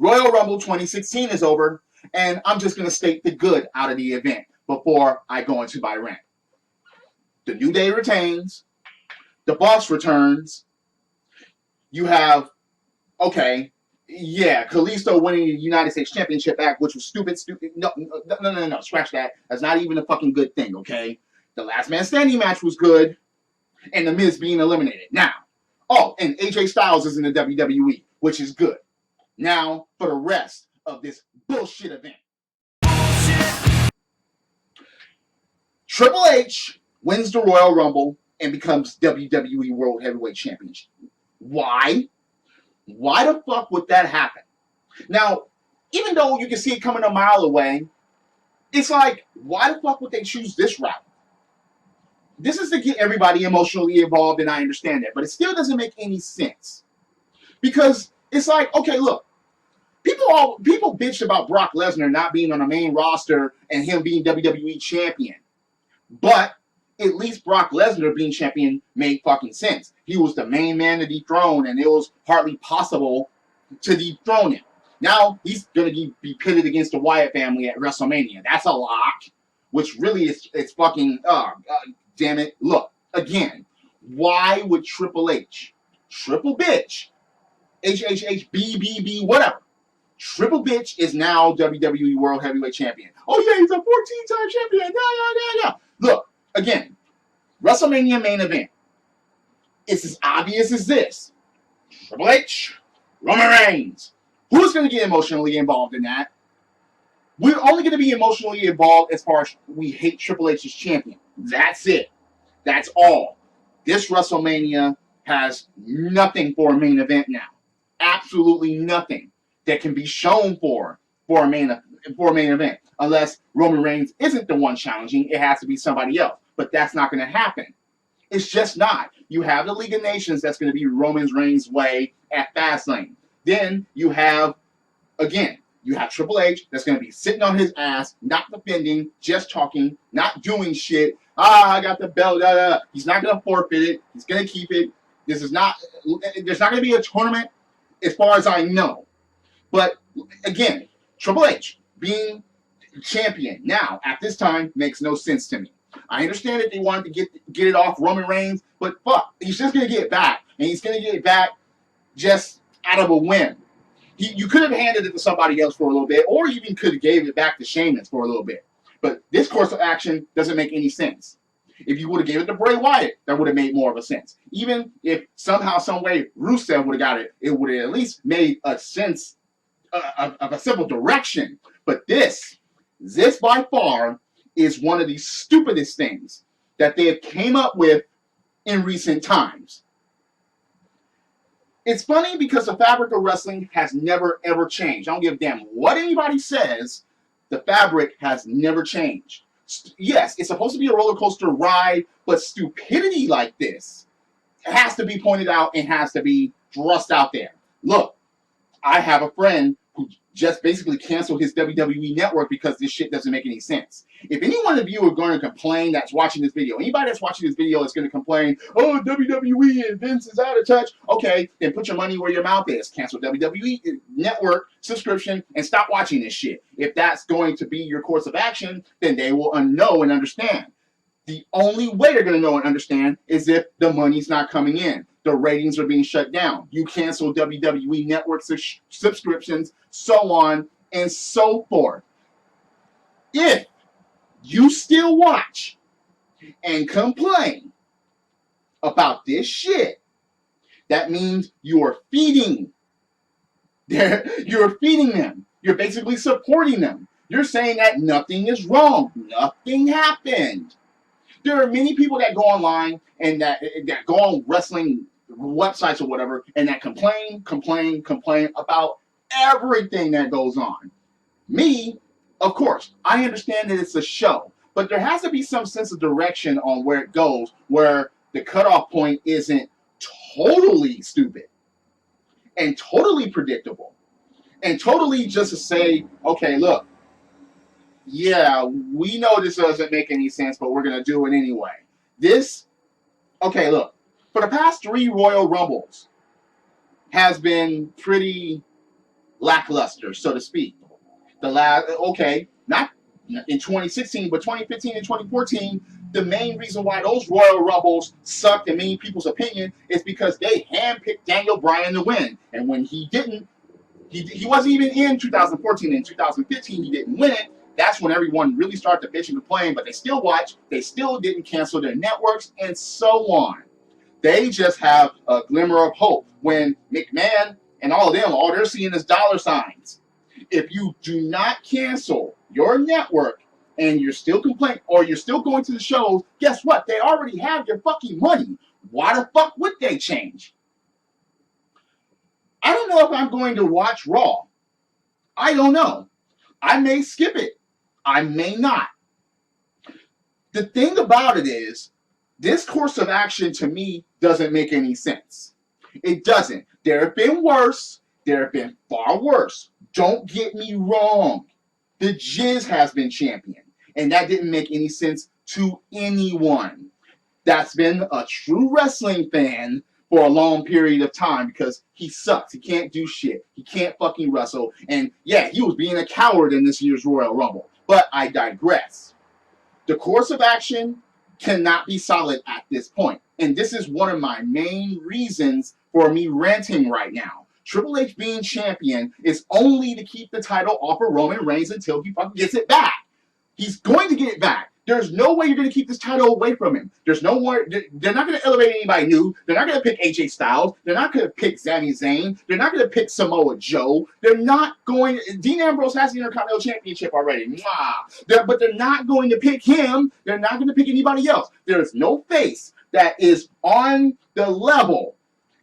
Royal Rumble 2016 is over, and I'm just going to state the good out of the event before I go into my rant. The New Day retains. The Boss returns. You have, okay, yeah, Kalisto winning the United States Championship act, which was stupid. No, scratch that. That's not even a fucking good thing, okay? The Last Man Standing match was good, and The Miz being eliminated. Now, and AJ Styles is in the WWE, which is good. Now, for the rest of this bullshit event. Triple H wins the Royal Rumble and becomes WWE World Heavyweight Champion. Why? Why the fuck would that happen? Now, even though you can see it coming a mile away, it's like, why the fuck would they choose this route? This is to get everybody emotionally involved, and I understand that, but it still doesn't make any sense. Because it's like, okay, look, people bitched about Brock Lesnar not being on the main roster and him being WWE champion. But at least Brock Lesnar being champion made fucking sense. He was the main man to dethrone, and it was hardly possible to dethrone him. Now he's going to be pitted against the Wyatt family at WrestleMania. That's a lock, which really is it's fucking, damn it. Look, again, why would Triple H, Triple Bitch, HHHBBB, whatever, Triple Bitch is now WWE World Heavyweight Champion. Oh yeah, he's a 14-time champion. Yeah. Look, again, WrestleMania main event. It's as obvious as this. Triple H, Roman Reigns. Who's going to get emotionally involved in that? We're only going to be emotionally involved as far as we hate Triple H as champion. That's it. That's all. This WrestleMania has nothing for a main event now. Absolutely nothing that can be shown for a main event. Unless Roman Reigns isn't the one challenging, it has to be somebody else. But that's not going to happen. It's just not. You have the League of Nations that's going to be Roman Reigns' way at Fastlane. Then you have Triple H that's going to be sitting on his ass, not defending, just talking, not doing shit. I got the belt. He's not going to forfeit it. He's going to keep it. There's not going to be a tournament as far as I know. But again, Triple H being champion now at this time makes no sense to me. I understand that they wanted to get it off Roman Reigns, but fuck, he's just going to get it back. And he's going to get it back just out of a whim. You could have handed it to somebody else for a little bit, or even could have gave it back to Sheamus for a little bit. But this course of action doesn't make any sense. If you would have gave it to Bray Wyatt, that would have made more of a sense. Even if somehow, some way, Rusev would have got it, it would have at least made a sense of a simple direction. But this by far is one of the stupidest things that they have came up with in recent times. It's funny because the fabric of wrestling has never, ever changed. I don't give a damn what anybody says. The fabric has never changed. Yes, it's supposed to be a roller coaster ride, but stupidity like this has to be pointed out and has to be thrust out there. Look, I have a friend who just basically canceled his WWE network because this shit doesn't make any sense. If any one of you are going to complain that's watching this video, anybody that's watching this video is going to complain, oh, WWE and Vince is out of touch. Okay, then put your money where your mouth is. Cancel WWE network subscription and stop watching this shit. If that's going to be your course of action, then they will know and understand. The only way they're going to know and understand is if the money's not coming in. The ratings are being shut down. You cancel WWE network subscriptions, so on and so forth. If you still watch and complain about this shit, that means you are feeding. You're feeding them. You're basically supporting them. You're saying that nothing is wrong. Nothing happened. There are many people that go online and that go on wrestling websites or whatever and that complain about everything that goes on. Me, of course, I understand that it's a show, but there has to be some sense of direction on where it goes, where the cutoff point isn't totally stupid and totally predictable and totally just to say, okay, look, yeah, we know this doesn't make any sense, but we're going to do it anyway. Okay, look, for the past 3 Royal Rumbles has been pretty lackluster, so to speak. Not in 2016, but 2015 and 2014, the main reason why those Royal Rumbles sucked in many people's opinion is because they handpicked Daniel Bryan to win. And when he didn't, he wasn't even in 2014. In 2015, he didn't win it. That's when everyone really started to bitch and complain, but they still watch. They still didn't cancel their networks and so on. They just have a glimmer of hope when McMahon and all of them, all they're seeing is dollar signs. If you do not cancel your network and you're still complaining or you're still going to the shows, guess what? They already have your fucking money. Why the fuck would they change? I don't know if I'm going to watch Raw. I don't know. I may skip it. I may not. The thing about it is, this course of action to me doesn't make any sense. It doesn't. There have been worse. There have been far worse. Don't get me wrong. The Jizz has been champion, and that didn't make any sense to anyone that's been a true wrestling fan for a long period of time because he sucks. He can't do shit. He can't fucking wrestle. And yeah, he was being a coward in this year's Royal Rumble. But I digress. The course of action cannot be solid at this point. And this is one of my main reasons for me ranting right now. Triple H being champion is only to keep the title off of Roman Reigns until he fucking gets it back. He's going to get it back. There's no way you're going to keep this title away from him. There's no more. They're not going to elevate anybody new. They're not going to pick AJ Styles. They're not going to pick Sami Zayn. They're not going to pick Samoa Joe. They're not going. Dean Ambrose has the Intercontinental Championship already. But they're not going to pick him. They're not going to pick anybody else. There's no face that is on the level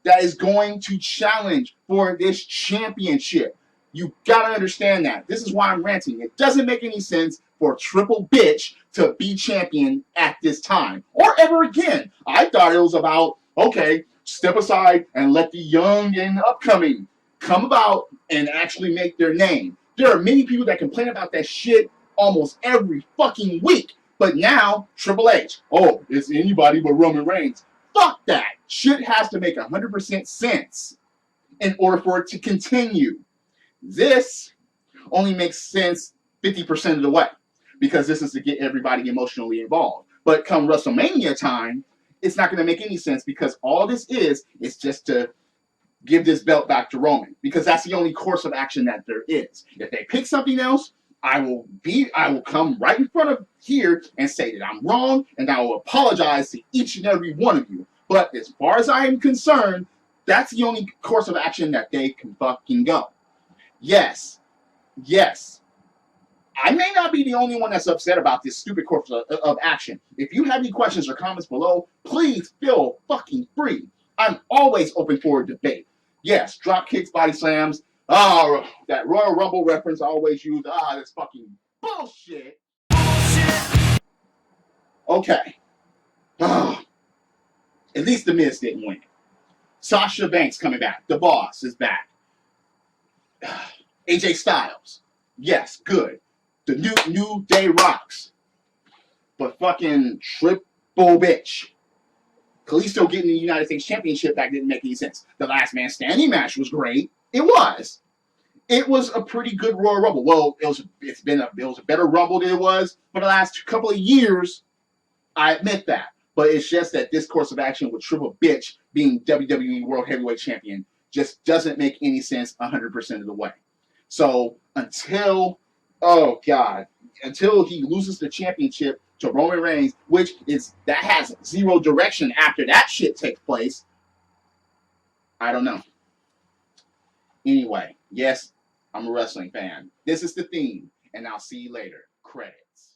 that is going to challenge for this championship. You gotta understand that. This is why I'm ranting. It doesn't make any sense for Triple Bitch to be champion at this time or ever again. I thought it was about, okay, step aside and let the young and upcoming come about and actually make their name. There are many people that complain about that shit almost every fucking week. But now, Triple H, oh, it's anybody but Roman Reigns. Fuck that. Shit has to make 100% sense in order for it to continue. This only makes sense 50% of the way because this is to get everybody emotionally involved. But come WrestleMania time, it's not going to make any sense because all this is just to give this belt back to Roman because that's the only course of action that there is. If they pick something else, I will come right in front of here and say that I'm wrong and I will apologize to each and every one of you. But as far as I am concerned, that's the only course of action that they can fucking go. Yes. I may not be the only one that's upset about this stupid course of action. If you have any questions or comments below, please feel fucking free. I'm always open for a debate. Yes, drop kicks, body slams. That Royal Rumble reference I always use. That's fucking bullshit. Okay. At least The Miz didn't win. Sasha Banks coming back. The Boss is back. AJ Styles. Yes, good. The new Day rocks. But fucking Triple Bitch. Kalisto getting the United States Championship back didn't make any sense. The Last Man Standing match was great. It was. It was a pretty good Royal Rumble. Well, it was a better Rumble than it was for the last couple of years. I admit that. But it's just that this course of action with Triple Bitch being WWE World Heavyweight Champion just doesn't make any sense 100% of the way. So until he loses the championship to Roman Reigns, that has zero direction after that shit takes place, I don't know. Anyway, yes, I'm a wrestling fan. This is the theme, and I'll see you later. Credits.